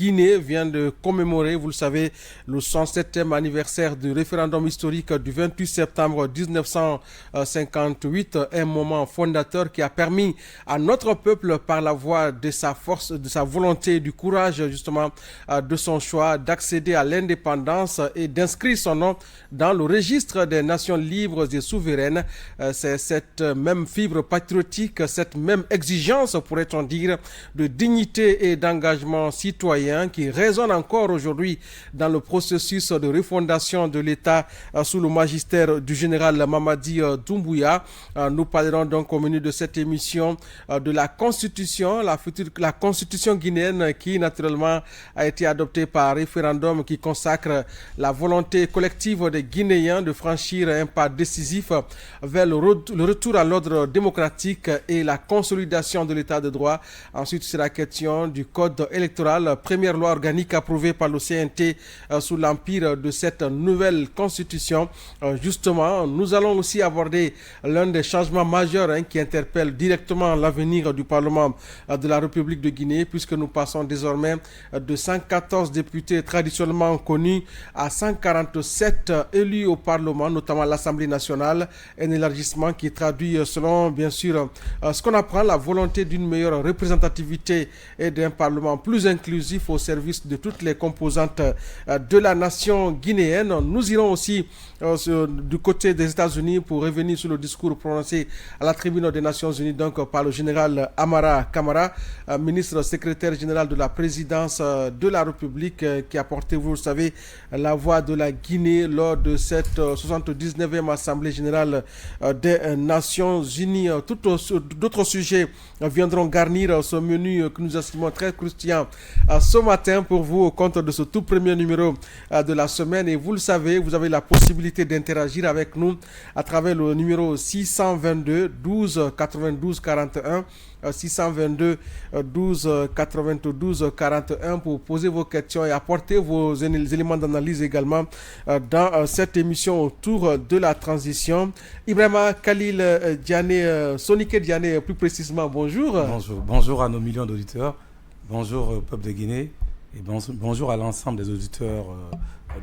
Guinée vient de commémorer, vous le savez, le 107e anniversaire du référendum historique du 28 septembre 1958, un moment fondateur qui a permis à notre peuple, par la voie de sa force, de sa volonté, du courage justement, de son choix, d'accéder à l'indépendance et d'inscrire son nom dans le registre des nations libres et souveraines. C'est cette même fibre patriotique, cette même exigence, pourrait-on dire, de dignité et d'engagement citoyen qui résonne encore aujourd'hui dans le processus de refondation de l'État sous le magistère du général Mamadi Doumbouya. Nous parlerons donc au menu de cette émission de la Constitution, la Constitution guinéenne qui naturellement a été adoptée par référendum qui consacre la volonté collective des Guinéens de franchir un pas décisif vers le retour à l'ordre démocratique et la consolidation de l'état de droit. Ensuite, c'est la question du code électoral, première loi organique approuvée par le CNT sous l'empire de cette nouvelle constitution. Justement, nous allons aussi aborder l'un des changements majeurs qui interpelle directement l'avenir du Parlement de la République de Guinée, puisque nous passons désormais de 114 députés traditionnellement connus à 147 élus au Parlement, notamment à l'Assemblée nationale, un élargissement qui traduit selon bien sûr ce qu'on apprend, la volonté d'une meilleure représentativité et d'un Parlement plus inclusif au service de toutes les composantes de la nation guinéenne. Nous irons aussi du côté des États-Unis pour revenir sur le discours prononcé à la tribune des Nations Unies donc par le général Amara Camara, ministre secrétaire général de la présidence de la République, qui a porté, vous le savez, la voix de la Guinée lors de cette 79e Assemblée générale des Nations Unies. D'autres sujets viendront garnir ce menu que nous estimons très croustillant ce matin pour vous au compte de ce tout premier numéro de la semaine. Et vous le savez, vous avez la possibilité d'interagir avec nous à travers le numéro 622 12 92 41. 622 12 92 41 pour poser vos questions et apporter vos éléments d'analyse également dans cette émission autour de la transition. Ibrahima Khalil Diané, Soniké Diané plus précisément, bonjour. Bonjour à nos millions d'auditeurs, bonjour au peuple de Guinée et bonjour à l'ensemble des auditeurs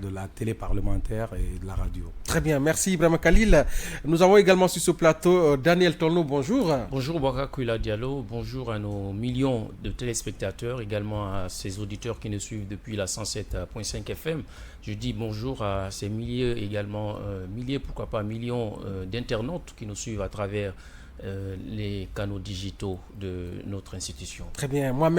de la télé parlementaire et de la radio. Très bien, merci Ibrahima Khalil. Nous avons également sur ce plateau Daniel Tonlo, bonjour. Bonjour Boubacar Diallo, bonjour à nos millions de téléspectateurs, également à ces auditeurs qui nous suivent depuis la 107.5 FM. Je dis bonjour à ces milliers également, pourquoi pas millions d'internautes qui nous suivent à travers les canaux digitaux de notre institution. Très bien, moi-même.